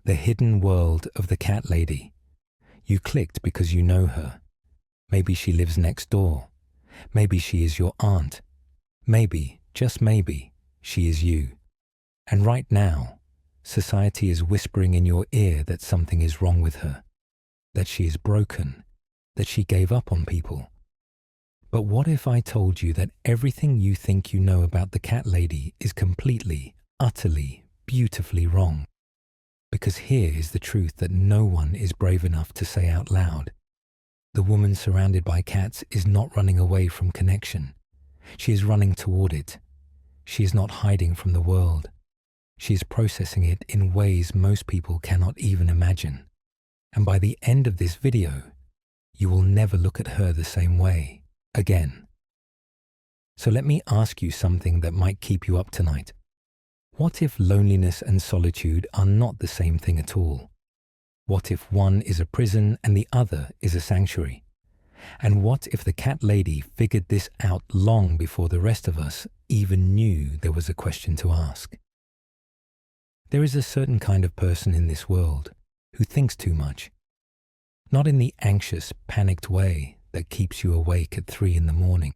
The hidden world of the cat lady. You clicked because you know her. Maybe she lives next door. Maybe she is your aunt. Maybe, just maybe, she is you. And right now, society is whispering in your ear that something is wrong with her, that she is broken, that she gave up on people. But what if I told you that everything you think you know about the cat lady is completely, utterly, beautifully wrong? Because here is the truth that no one is brave enough to say out loud. The woman surrounded by cats is not running away from connection. She is running toward it. She is not hiding from the world. She is processing it in ways most people cannot even imagine. And by the end of this video, you will never look at her the same way again. So let me ask you something that might keep you up tonight. What if loneliness and solitude are not the same thing at all? What if one is a prison and the other is a sanctuary? And what if the cat lady figured this out long before the rest of us even knew there was a question to ask? There is a certain kind of person in this world who thinks too much. Not in the anxious, panicked way that keeps you awake at 3 a.m,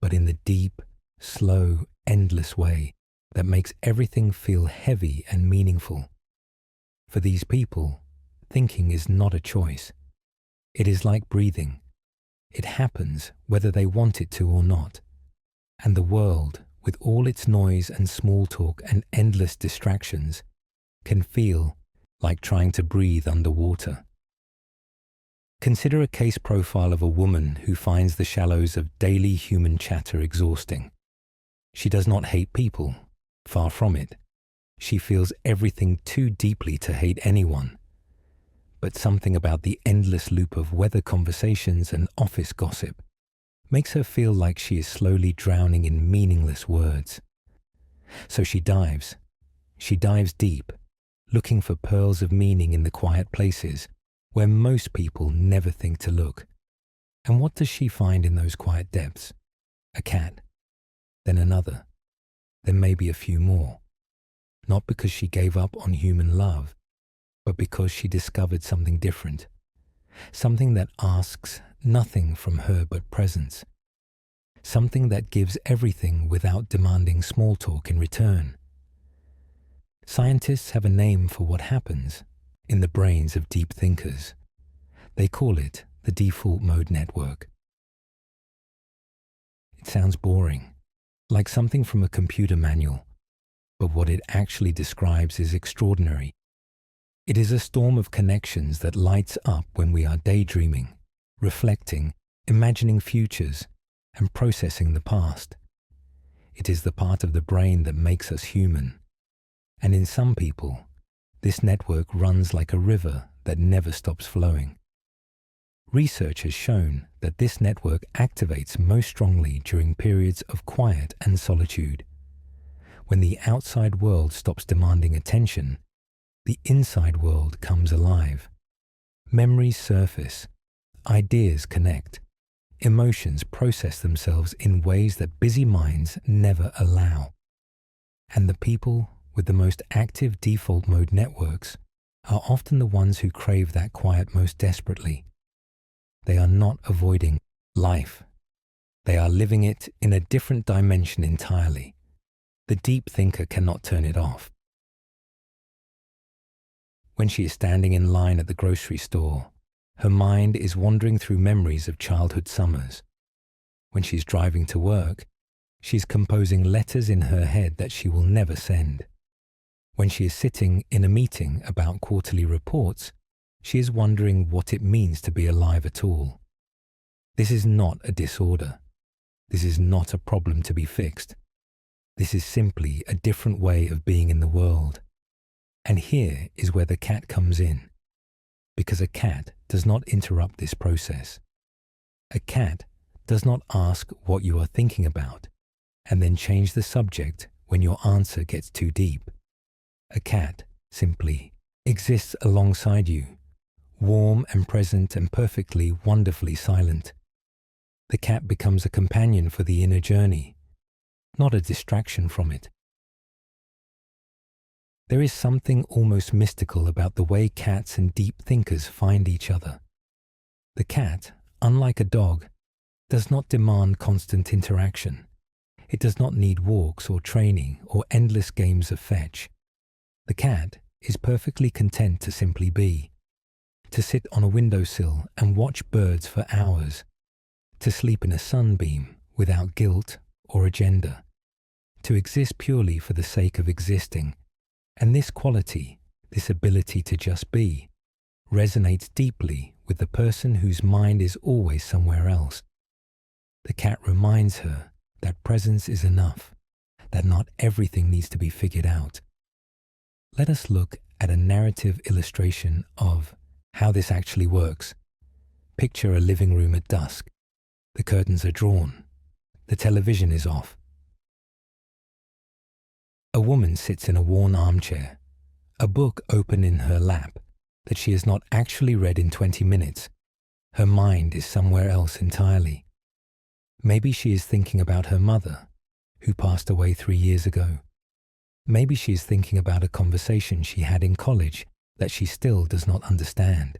but in the deep, slow, endless way that makes everything feel heavy and meaningful. For these people, thinking is not a choice. It is like breathing. It happens whether they want it to or not. And the world, with all its noise and small talk and endless distractions, can feel like trying to breathe underwater. Consider a case profile of a woman who finds the shallows of daily human chatter exhausting. She does not hate people, far from it. She feels everything too deeply to hate anyone. But something about the endless loop of weather conversations and office gossip makes her feel like she is slowly drowning in meaningless words. So she dives deep, looking for pearls of meaning in the quiet places where most people never think to look. And what does she find in those quiet depths? A cat, then another, then maybe a few more. Not because she gave up on human love, but because she discovered something different, something that asks nothing from her but presence, something that gives everything without demanding small talk in return. Scientists have a name for what happens in the brains of deep thinkers. They call it the default mode network. It sounds boring, like something from a computer manual, but what it actually describes is extraordinary. It is a storm of connections that lights up when we are daydreaming, reflecting, imagining futures, and processing the past. It is the part of the brain that makes us human. And in some people, this network runs like a river that never stops flowing. Research has shown that this network activates most strongly during periods of quiet and solitude. When the outside world stops demanding attention, the inside world comes alive. Memories surface, ideas connect, emotions process themselves in ways that busy minds never allow. And the people with the most active default mode networks are often the ones who crave that quiet most desperately. They are not avoiding life. They are living it in a different dimension entirely. The deep thinker cannot turn it off. When she is standing in line at the grocery store, her mind is wandering through memories of childhood summers. When she's driving to work, she's composing letters in her head that she will never send. When she is sitting in a meeting about quarterly reports, she is wondering what it means to be alive at all. This is not a disorder. This is not a problem to be fixed. This is simply a different way of being in the world. And here is where the cat comes in, because a cat does not interrupt this process. A cat does not ask what you are thinking about and then change the subject when your answer gets too deep. A cat simply exists alongside you, warm and present and perfectly, wonderfully silent. The cat becomes a companion for the inner journey, not a distraction from it. There is something almost mystical about the way cats and deep thinkers find each other. The cat, unlike a dog, does not demand constant interaction. It does not need walks or training or endless games of fetch. The cat is perfectly content to simply be, to sit on a windowsill and watch birds for hours, to sleep in a sunbeam without guilt or agenda, to exist purely for the sake of existing. And this quality, this ability to just be, resonates deeply with the person whose mind is always somewhere else. The cat reminds her that presence is enough, that not everything needs to be figured out. Let us look at a narrative illustration of how this actually works. Picture a living room at dusk. The curtains are drawn. The television is off. A woman sits in a worn armchair, a book open in her lap that she has not actually read in 20 minutes. Her mind is somewhere else entirely. Maybe she is thinking about her mother, who passed away 3 years ago. Maybe she is thinking about a conversation she had in college that she still does not understand.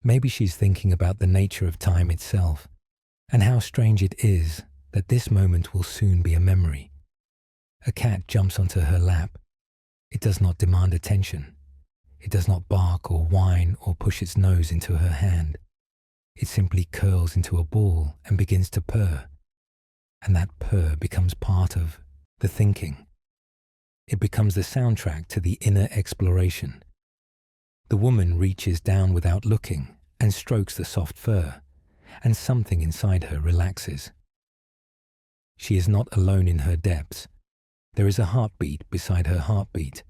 Maybe she's thinking about the nature of time itself, and how strange it is that this moment will soon be a memory. A cat jumps onto her lap. It does not demand attention. It does not bark or whine or push its nose into her hand. It simply curls into a ball and begins to purr. And that purr becomes part of the thinking. It becomes the soundtrack to the inner exploration. The woman reaches down without looking and strokes the soft fur, and something inside her relaxes. She is not alone in her depths. There is a heartbeat beside her heartbeat.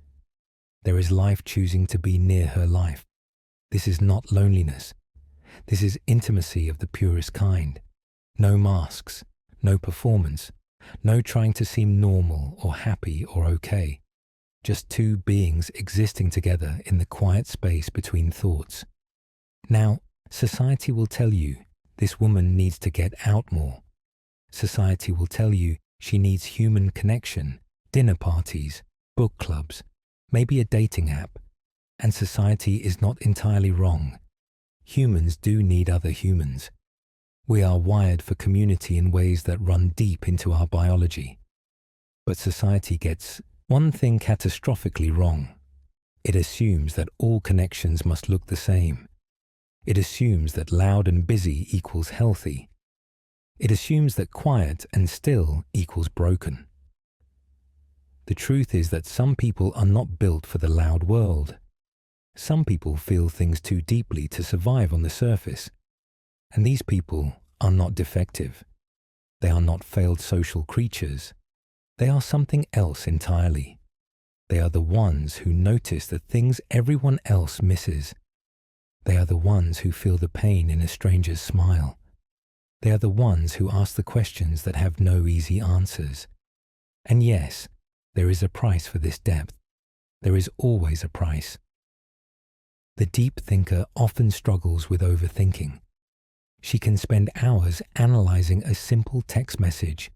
There is life choosing to be near her life. This is not loneliness. This is intimacy of the purest kind. No masks, no performance, no trying to seem normal or happy or okay. Just two beings existing together in the quiet space between thoughts. Now, society will tell you this woman needs to get out more. Society will tell you she needs human connection, dinner parties, book clubs, maybe a dating app. And society is not entirely wrong. Humans do need other humans. We are wired for community in ways that run deep into our biology. But society gets one thing catastrophically wrong. It assumes that all connections must look the same. It assumes that loud and busy equals healthy. It assumes that quiet and still equals broken. The truth is that some people are not built for the loud world. Some people feel things too deeply to survive on the surface. And these people are not defective. They are not failed social creatures. They are something else entirely. They are the ones who notice the things everyone else misses. They are the ones who feel the pain in a stranger's smile. They are the ones who ask the questions that have no easy answers. And yes, there is a price for this depth. There is always a price. The deep thinker often struggles with overthinking. She can spend hours analyzing a simple text message,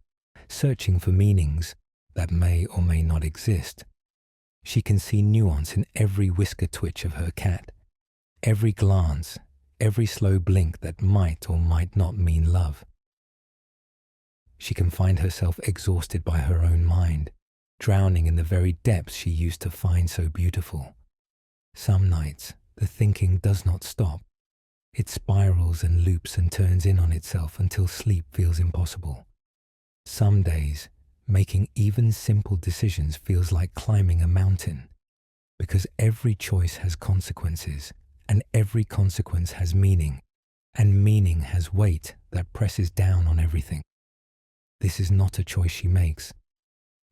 searching for meanings that may or may not exist. She can see nuance in every whisker twitch of her cat, every glance, every slow blink that might or might not mean love. She can find herself exhausted by her own mind, drowning in the very depths she used to find so beautiful. Some nights, the thinking does not stop. It spirals and loops and turns in on itself until sleep feels impossible. Some days, making even simple decisions feels like climbing a mountain, because every choice has consequences, and every consequence has meaning, and meaning has weight that presses down on everything. This is not a choice she makes.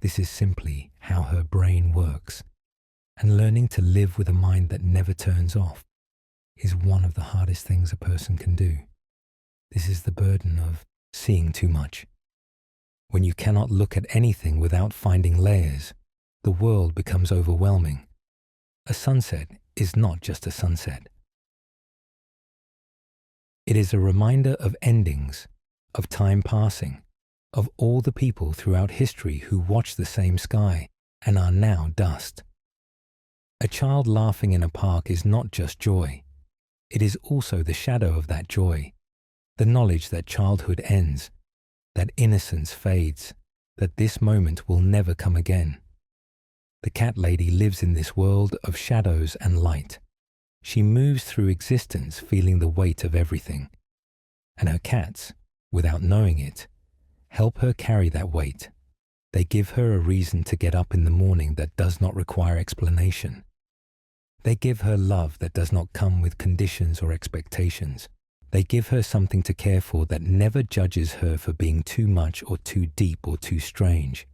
This is simply how her brain works. And learning to live with a mind that never turns off is one of the hardest things a person can do. This is the burden of seeing too much. When you cannot look at anything without finding layers, the world becomes overwhelming. A sunset is not just a sunset. It is a reminder of endings, of time passing, of all the people throughout history who watched the same sky and are now dust. A child laughing in a park is not just joy. It is also the shadow of that joy, the knowledge that childhood ends, that innocence fades, that this moment will never come again. The cat lady lives in this world of shadows and light. She moves through existence feeling the weight of everything. And her cats, without knowing it, help her carry that weight. They give her a reason to get up in the morning that does not require explanation. They give her love that does not come with conditions or expectations. They give her something to care for that never judges her for being too much or too deep or too strange.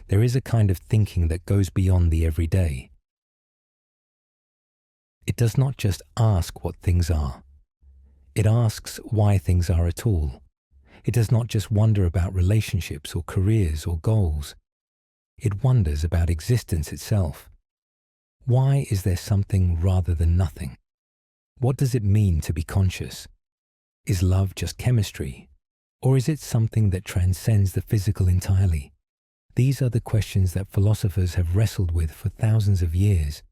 There is a kind of thinking that goes beyond the everyday. It does not just ask what things are. It asks why things are at all. It does not just wonder about relationships or careers or goals. It wonders about existence itself. Why is there something rather than nothing? What does it mean to be conscious? Is love just chemistry? Or is it something that transcends the physical entirely? These are the questions that philosophers have wrestled with for thousands of years.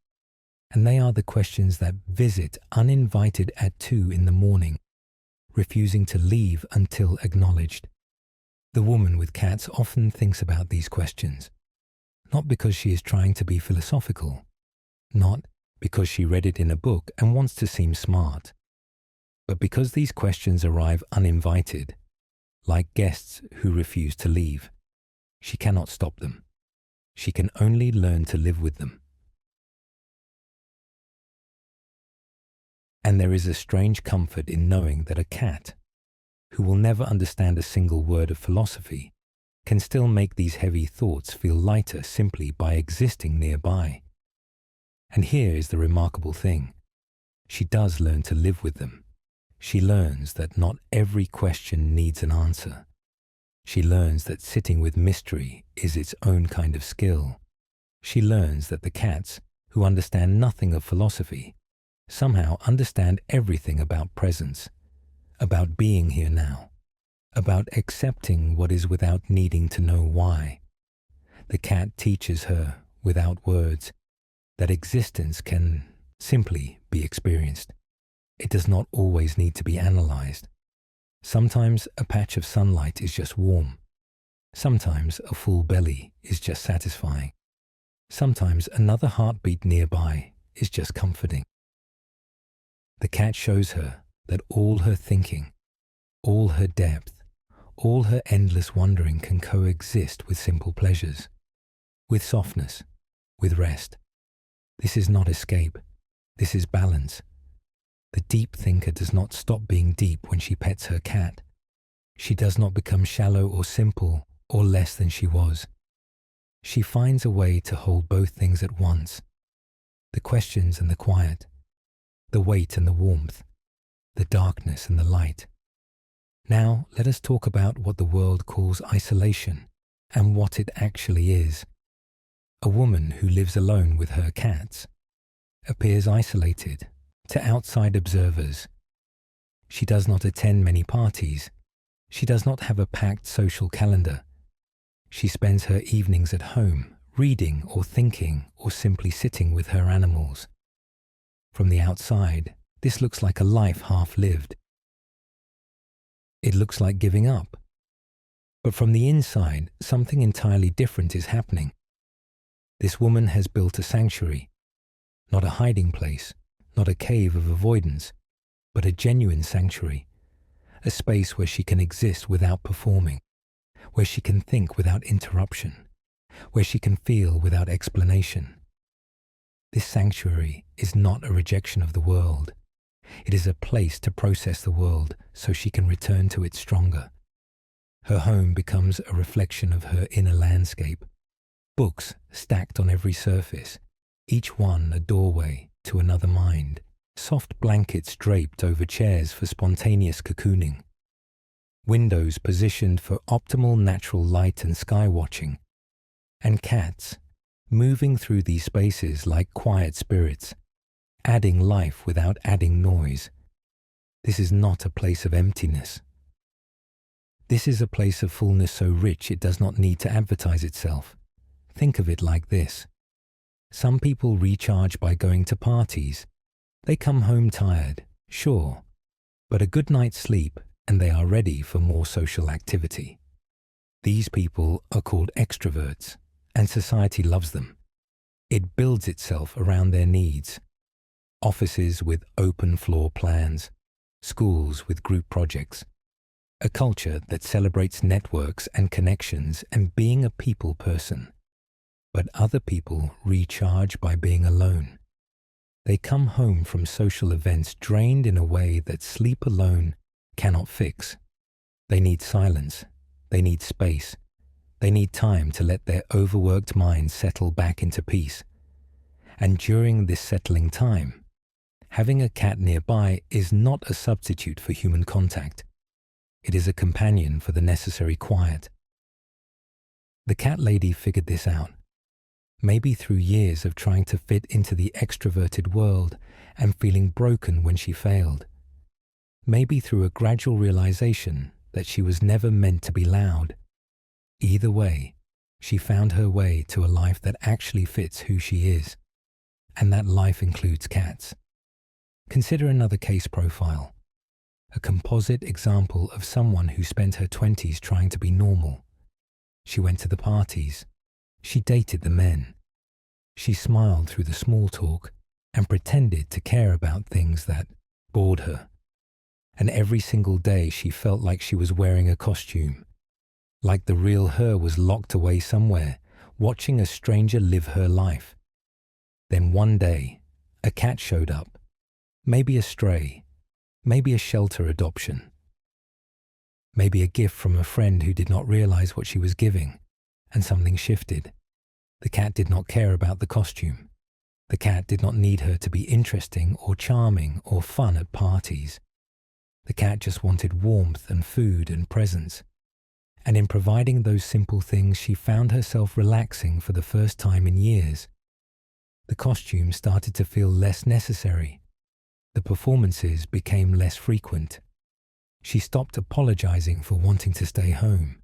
And they are the questions that visit uninvited at 2 in the morning, refusing to leave until acknowledged. The woman with cats often thinks about these questions, not because she is trying to be philosophical, not because she read it in a book and wants to seem smart, but because these questions arrive uninvited, like guests who refuse to leave. She cannot stop them. She can only learn to live with them. And there is a strange comfort in knowing that a cat, who will never understand a single word of philosophy, can still make these heavy thoughts feel lighter simply by existing nearby. And here is the remarkable thing. She does learn to live with them. She learns that not every question needs an answer. She learns that sitting with mystery is its own kind of skill. She learns that the cats, who understand nothing of philosophy, somehow understand everything about presence, about being here now, about accepting what is without needing to know why. The cat teaches her, without words, that existence can simply be experienced. It does not always need to be analyzed. Sometimes a patch of sunlight is just warm. Sometimes a full belly is just satisfying. Sometimes another heartbeat nearby is just comforting. The cat shows her that all her thinking, all her depth, all her endless wondering can coexist with simple pleasures, with softness, with rest. This is not escape. This is balance. The deep thinker does not stop being deep when she pets her cat. She does not become shallow or simple or less than she was. She finds a way to hold both things at once, the questions and the quiet, the weight and the warmth, the darkness and the light. Now let us talk about what the world calls isolation and what it actually is. A woman who lives alone with her cats appears isolated to outside observers. She does not attend many parties. She does not have a packed social calendar. She spends her evenings at home, reading or thinking or simply sitting with her animals. From the outside, this looks like a life half-lived. It looks like giving up. But from the inside, something entirely different is happening. This woman has built a sanctuary, not a hiding place, not a cave of avoidance, but a genuine sanctuary, a space where she can exist without performing, where she can think without interruption, where she can feel without explanation. This sanctuary is not a rejection of the world. It is a place to process the world so she can return to it stronger. Her home becomes a reflection of her inner landscape. Books stacked on every surface, each one a doorway to another mind. Soft blankets draped over chairs for spontaneous cocooning. Windows positioned for optimal natural light and sky watching. And cats moving through these spaces like quiet spirits, adding life without adding noise. This is not a place of emptiness. This is a place of fullness so rich it does not need to advertise itself. Think of it like this. Some people recharge by going to parties. They come home tired, sure, but a good night's sleep and they are ready for more social activity. These people are called extroverts, and society loves them. It builds itself around their needs. Offices with open floor plans, schools with group projects, a culture that celebrates networks and connections and being a people person. But other people recharge by being alone. They come home from social events drained in a way that sleep alone cannot fix. They need silence. They need space. They need time to let their overworked minds settle back into peace. And during this settling time, having a cat nearby is not a substitute for human contact. It is a companion for the necessary quiet. The cat lady figured this out, maybe through years of trying to fit into the extroverted world and feeling broken when she failed. Maybe through a gradual realization that she was never meant to be loud. Either way, she found her way to a life that actually fits who she is, and that life includes cats. Consider another case profile, a composite example of someone who spent her 20s trying to be normal. She went to the parties. She dated the men. She smiled through the small talk and pretended to care about things that bored her. And every single day she felt like she was wearing a costume, like the real her was locked away somewhere, watching a stranger live her life. Then one day, a cat showed up, maybe a stray, maybe a shelter adoption, maybe a gift from a friend who did not realize what she was giving, and something shifted. The cat did not care about the costume. The cat did not need her to be interesting or charming or fun at parties. The cat just wanted warmth and food and presence. And in providing those simple things, she found herself relaxing for the first time in years. The costume started to feel less necessary. The performances became less frequent. She stopped apologizing for wanting to stay home.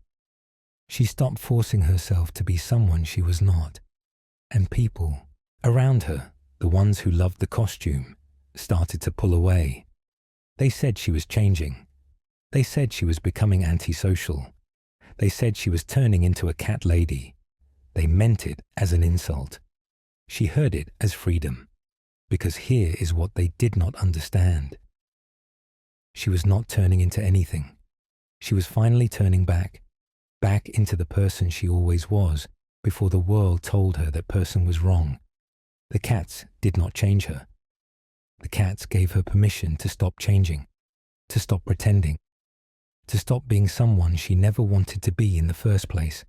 She stopped forcing herself to be someone she was not. And people around her, the ones who loved the costume, started to pull away. They said she was changing. They said she was becoming antisocial. They said she was turning into a cat lady. They meant it as an insult. She heard it as freedom, because here is what they did not understand. She was not turning into anything. She was finally turning back into the person she always was, before the world told her that person was wrong. The cats did not change her. The cats gave her permission to stop changing, to stop pretending, to stop being someone she never wanted to be in the first place.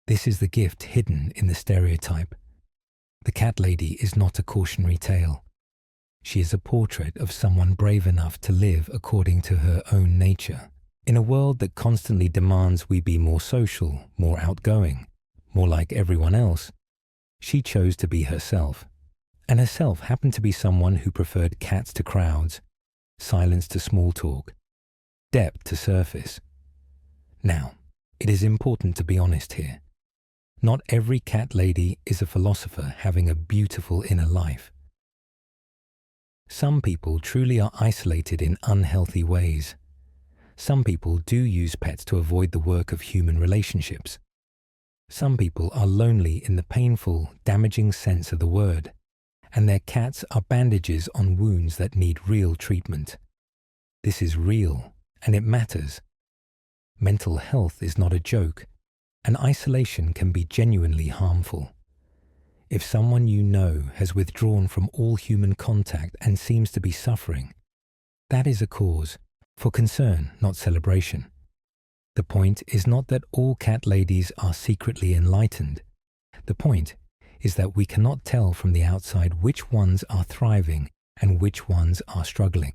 This is the gift hidden in the stereotype. The cat lady is not a cautionary tale. She is a portrait of someone brave enough to live according to her own nature. In a world that constantly demands we be more social, more outgoing, more like everyone else, she chose to be herself. And herself happened to be someone who preferred cats to crowds, silence to small talk, depth to surface. Now, it is important to be honest here. Not every cat lady is a philosopher having a beautiful inner life. Some people truly are isolated in unhealthy ways. Some people do use pets to avoid the work of human relationships. Some people are lonely in the painful, damaging sense of the word, and their cats are bandages on wounds that need real treatment. This is real, and it matters. Mental health is not a joke, and isolation can be genuinely harmful. If someone you know has withdrawn from all human contact and seems to be suffering, that is a cause for concern, not celebration. The point is not that all cat ladies are secretly enlightened. The point is that we cannot tell from the outside which ones are thriving and which ones are struggling.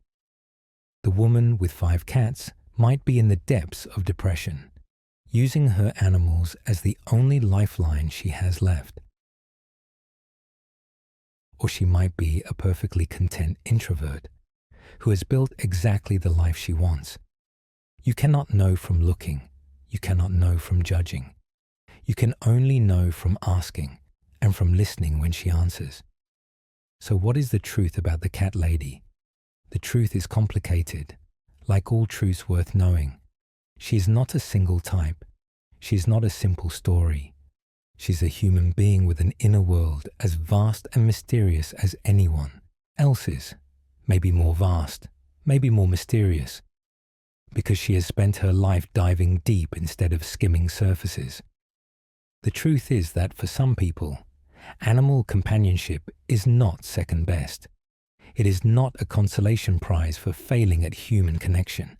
The woman with 5 cats might be in the depths of depression, using her animals as the only lifeline she has left. Or she might be a perfectly content introvert who has built exactly the life she wants. You cannot know from looking. You cannot know from judging. You can only know from asking, and from listening when she answers. So what is the truth about the cat lady? The truth is complicated. Like all truths worth knowing, she is not a single type. She is not a simple story. She's a human being with an inner world as vast and mysterious as anyone else's, maybe more vast, maybe more mysterious, because she has spent her life diving deep instead of skimming surfaces. The truth is that for some people, animal companionship is not second best. It is not a consolation prize for failing at human connection.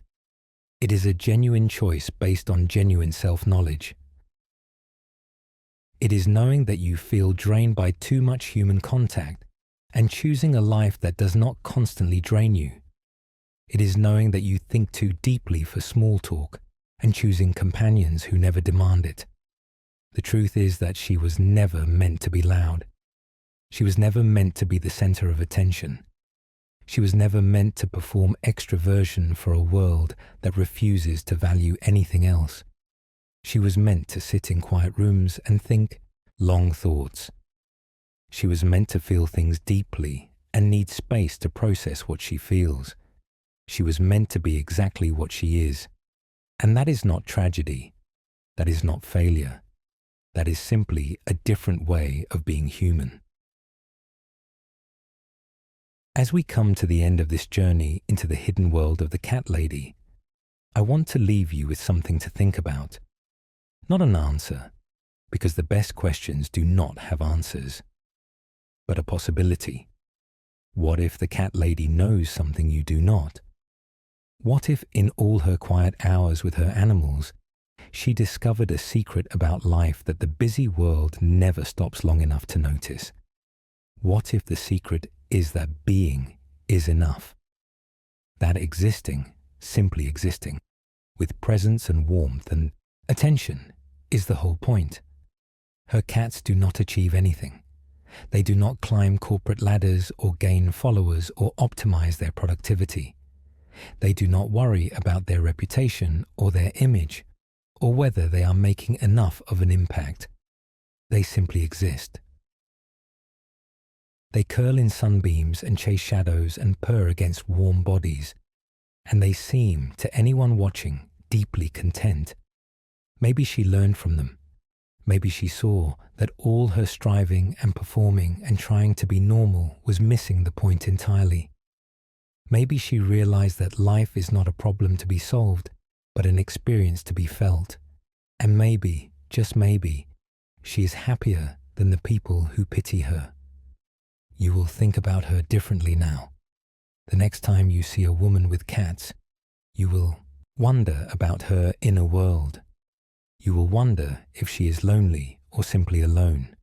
It is a genuine choice based on genuine self-knowledge. It is knowing that you feel drained by too much human contact and choosing a life that does not constantly drain you. It is knowing that you think too deeply for small talk and choosing companions who never demand it. The truth is that she was never meant to be loud. She was never meant to be the center of attention. She was never meant to perform extroversion for a world that refuses to value anything else. She was meant to sit in quiet rooms and think long thoughts. She was meant to feel things deeply and need space to process what she feels. She was meant to be exactly what she is. And that is not tragedy. That is not failure. That is simply a different way of being human. As we come to the end of this journey into the hidden world of the cat lady, I want to leave you with something to think about. Not an answer, because the best questions do not have answers, but a possibility. What if the cat lady knows something you do not? What if in all her quiet hours with her animals, she discovered a secret about life that the busy world never stops long enough to notice? What if the secret is that being is enough? That existing, simply existing, with presence and warmth and attention is the whole point. Her cats do not achieve anything. They do not climb corporate ladders or gain followers or optimize their productivity. They do not worry about their reputation or their image or whether they are making enough of an impact. They simply exist. They curl in sunbeams and chase shadows and purr against warm bodies, and they seem, to anyone watching, deeply content. Maybe she learned from them. Maybe she saw that all her striving and performing and trying to be normal was missing the point entirely. Maybe she realized that life is not a problem to be solved, but an experience to be felt. And maybe, just maybe, she is happier than the people who pity her. You will think about her differently now. The next time you see a woman with cats, you will wonder about her inner world. You will wonder if she is lonely or simply alone.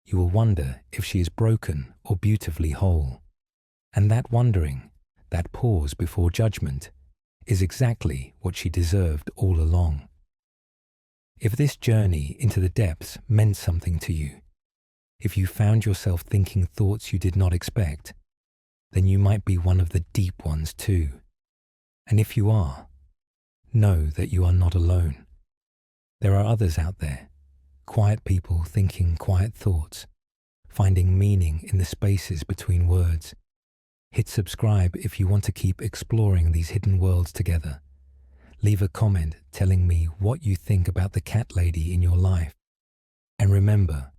You will wonder if she is broken or beautifully whole. And that wondering, that pause before judgment, is exactly what she deserved all along. If this journey into the depths meant something to you, if you found yourself thinking thoughts you did not expect, then you might be one of the deep ones too. And if you are, know that you are not alone. There are others out there, quiet people thinking quiet thoughts, finding meaning in the spaces between words. Hit subscribe if you want to keep exploring these hidden worlds together. Leave a comment telling me what you think about the cat lady in your life. And remember,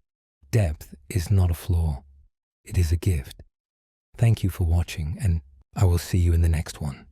depth is not a flaw. It is a gift. Thank you for watching, and I will see you in the next one.